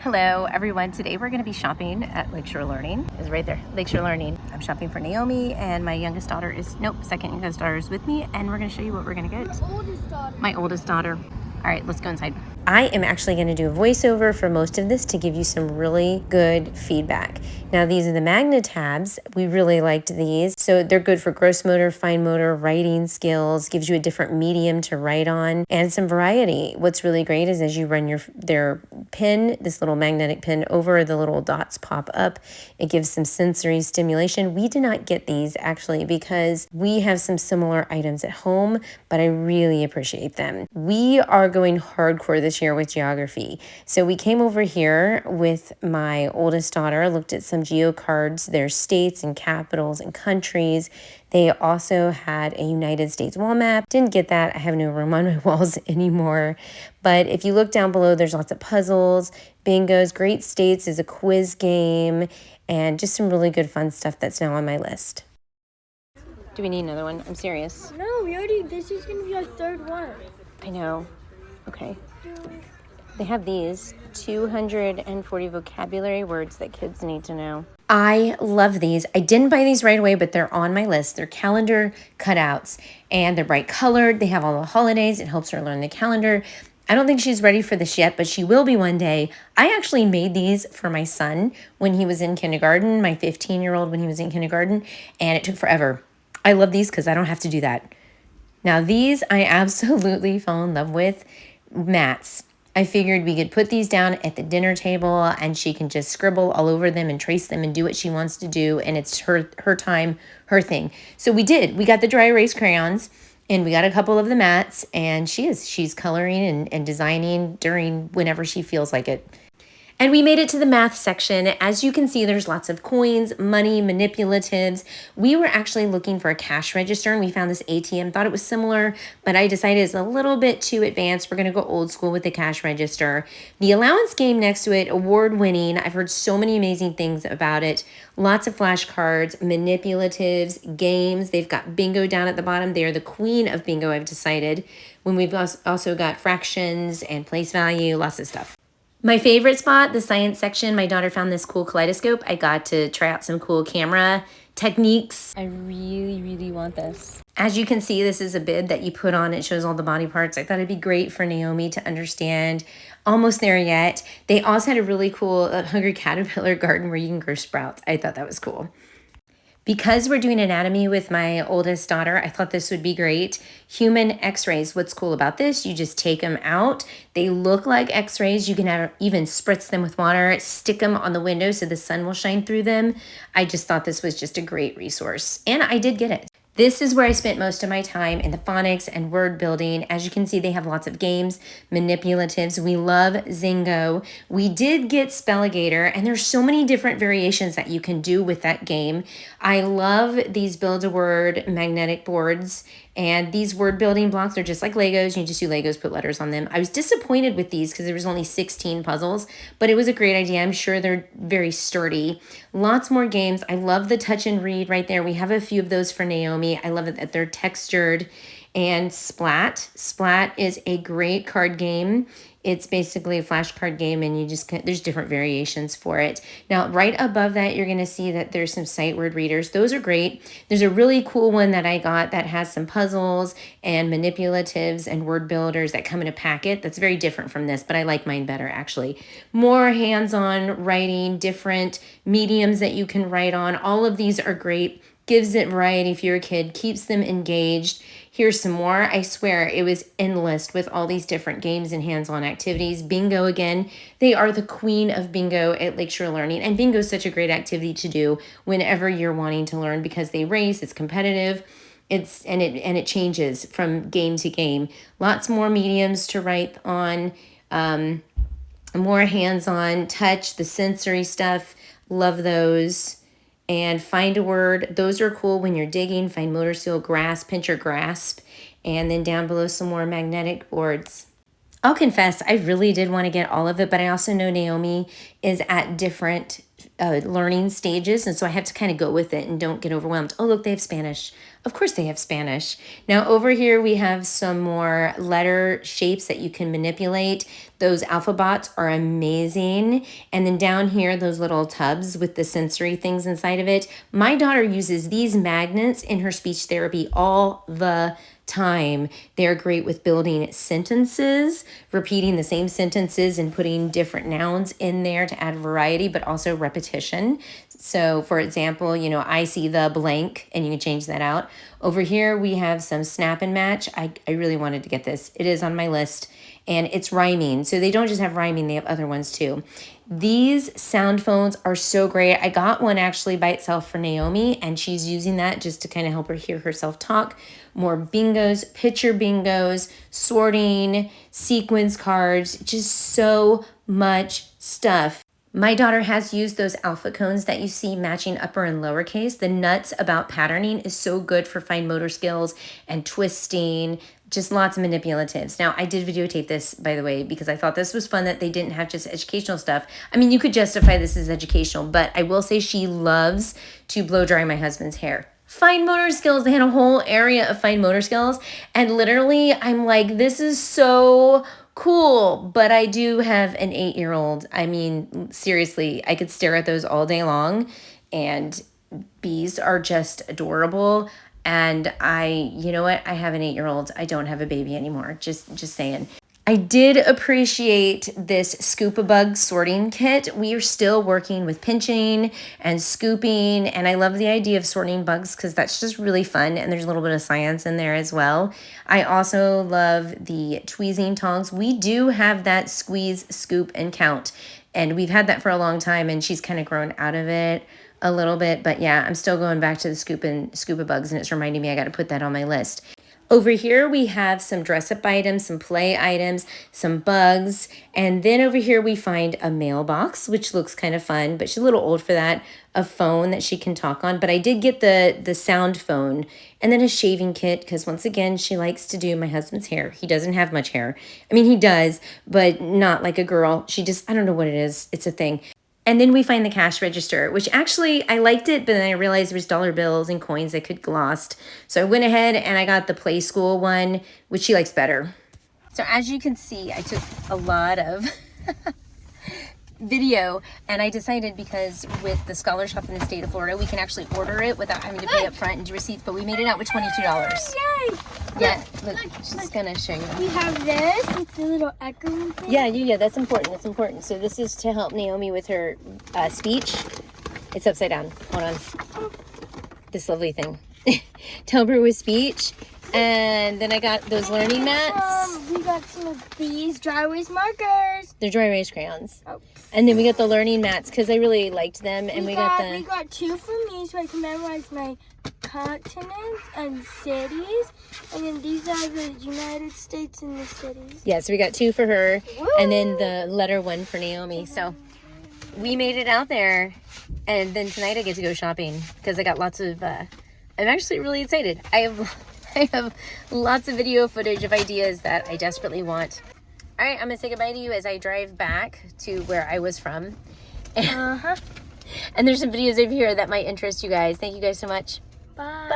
Hello everyone, today we're going to be shopping at Lakeshore Learning. It's right there, Lakeshore Learning. I'm shopping for Naomi and my youngest daughter is, second youngest daughter is with me, and we're going to show you what we're going to get. Your oldest daughter. My oldest daughter. All right, let's go inside. I am actually going to do a voiceover for most of this to give you some really good feedback. Now, these are the magnet tabs. We really liked these. So they're good for gross motor, fine motor, writing skills, gives you a different medium to write on, and some variety. What's really great is as you run their pin, this little magnetic pin over, the little dots pop up. It gives some sensory stimulation. We did not get these actually because we have some similar items at home, but I really appreciate them. We are going hardcore this year with geography. So we came over here with my oldest daughter, looked at some geo cards, their states and capitals and countries. They also had a United States wall map. Didn't get that. I have no room on my walls anymore. But if you look down below, there's lots of puzzles, bingos. Great States is a quiz game, and just some really good fun stuff that's now on my list. Do we need another one? I'm serious. No, this is going to be our third one. I know. Okay. They have these 240 vocabulary words that kids need to know. I love these. I didn't buy these right away, but they're on my list. They're calendar cutouts, and they're bright colored. They have all the holidays. It helps her learn the calendar. I don't think she's ready for this yet, but she will be one day. I actually made these for my son when he was in kindergarten, my 15-year-old when he was in kindergarten, and it took forever. I love these because I don't have to do that. Now these I absolutely fell in love with. Mats. I figured we could put these down at the dinner table and she can just scribble all over them and trace them and do what she wants to do, and it's her time, her thing. So we did. We got the dry erase crayons and we got a couple of the mats, and she's coloring and designing during whenever she feels like it. And we made it to the math section. As you can see, there's lots of coins, money, manipulatives. We were actually looking for a cash register, and we found this ATM. Thought it was similar, but I decided it's a little bit too advanced. We're gonna go old school with the cash register. The allowance game next to it, award-winning. I've heard so many amazing things about it. Lots of flashcards, manipulatives, games. They've got bingo down at the bottom. They are the queen of bingo, I've decided. When we've also got fractions and place value, lots of stuff. My favorite spot, the science section. My daughter found this cool kaleidoscope. I got to try out some cool camera techniques. I really, really want this. As you can see, this is a bib that you put on. It shows all the body parts. I thought it'd be great for Naomi to understand. Almost there yet. They also had a really cool Hungry Caterpillar garden where you can grow sprouts. I thought that was cool. Because we're doing anatomy with my oldest daughter, I thought this would be great. Human X-rays. What's cool about this? You just take them out. They look like X-rays. You can even spritz them with water, stick them on the window so the sun will shine through them. I just thought this was just a great resource, and I did get it. This is where I spent most of my time in the phonics and word building. As you can see, they have lots of games, manipulatives. We love Zingo. We did get Spelligator, and there's so many different variations that you can do with that game. I love these Build-A-Word magnetic boards, and these word building blocks are just like Legos. You just do Legos, put letters on them. I was disappointed with these because there was only 16 puzzles, but it was a great idea. I'm sure they're very sturdy. Lots more games. I love the touch and read right there. We have a few of those for Naomi. I love it that they're textured. And Splat. Splat is a great card game. It's basically a flashcard game, and there's different variations for it. Now, right above that, you're going to see that there's some sight word readers. Those are great. There's a really cool one that I got that has some puzzles and manipulatives and word builders that come in a packet. That's very different from this, but I like mine better, actually. More hands-on writing, different mediums that you can write on. All of these are great. Gives it variety for your kid, keeps them engaged. Here's some more. I swear it was endless with all these different games and hands-on activities. Bingo again. They are the queen of bingo at Lakeshore Learning, and bingo is such a great activity to do whenever you're wanting to learn because they race, it's competitive. It changes from game to game. Lots more mediums to write on, more hands-on touch, the sensory stuff. Love those. And find a word. Those are cool when you're digging. Find motor skill, grasp, pinch or grasp. And then down below some more magnetic boards. I'll confess, I really did want to get all of it, but I also know Naomi is at different learning stages, and so I have to kind of go with it and don't get overwhelmed. Oh, look, they have Spanish. Of course they have Spanish. Now over here we have some more letter shapes that you can manipulate. Those alphabets are amazing. And then down here, those little tubs with the sensory things inside of it. My daughter uses these magnets in her speech therapy all the time. They're great with building sentences, repeating the same sentences and putting different nouns in there to add variety, but also repetition. So for example, you know, I see the blank, and you can change that out. Over here, we have some snap and match. I really wanted to get this. It is on my list, and it's rhyming. So they don't just have rhyming, they have other ones too. These sound phones are so great. I got one actually by itself for Naomi, and she's using that just to kind of help her hear herself talk. More bingos, picture bingos, sorting, sequence cards, just so much stuff. My daughter has used those alpha cones that you see matching upper and lowercase. The nuts about patterning is so good for fine motor skills and twisting, just lots of manipulatives. Now, I did videotape this, by the way, because I thought this was fun that they didn't have just educational stuff. I mean, you could justify this as educational, but I will say she loves to blow dry my husband's hair. Fine motor skills, they had a whole area of fine motor skills, and literally I'm like, this is so cool, but I do have an 8-year-old. I mean, seriously, I could stare at those all day long, and bees are just adorable. And you know what? I have an 8-year-old. I don't have a baby anymore. Just saying. I did appreciate this Scoop-A Bug sorting kit. We are still working with pinching and scooping, and I love the idea of sorting bugs because that's just really fun, and there's a little bit of science in there as well. I also love the tweezing tongs. We do have that squeeze, scoop, and count, and we've had that for a long time, and she's kind of grown out of it a little bit, but yeah, I'm still going back to the Scoop-A Bugs, and it's reminding me I got to put that on my list. Over here, we have some dress-up items, some play items, some bugs, and then over here we find a mailbox, which looks kind of fun, but she's a little old for that, a phone that she can talk on, but I did get the sound phone, and then a shaving kit, because once again, she likes to do my husband's hair. He doesn't have much hair. I mean, he does, but not like a girl. She just, I don't know what it is. It's a thing. And then we find the cash register, which actually I liked it, but then I realized there was dollar bills and coins that could glossed. So I went ahead and I got the Play School one, which she likes better. So as you can see, I took a lot of video, and I decided because with the scholarship in the state of Florida, we can actually order it without having to pay up front and do receipts, but we made it out with $22. Yay! Yeah, look, she's gonna show you. We have this. It's a little echo thing. Yeah, that's important. That's important. So this is to help Naomi with her speech. It's upside down. Hold on. This lovely thing. To help her with speech. And then I got those learning mats. We got some of these dry erase markers. They're dry erase crayons. Oh. And then we got the learning mats because I really liked them. And we got We got 2 for me so I can memorize my continents and cities. And then these are the United States and the cities. Yeah, so we got 2 for her. Woo! And then the letter 1 for Naomi. So we made it out there. And then tonight I get to go shopping because I got lots of... I'm actually really excited. I have lots of video footage of ideas that I desperately want. All right, I'm going to say goodbye to you as I drive back to where I was from. And there's some videos over here that might interest you guys. Thank you guys so much. Bye.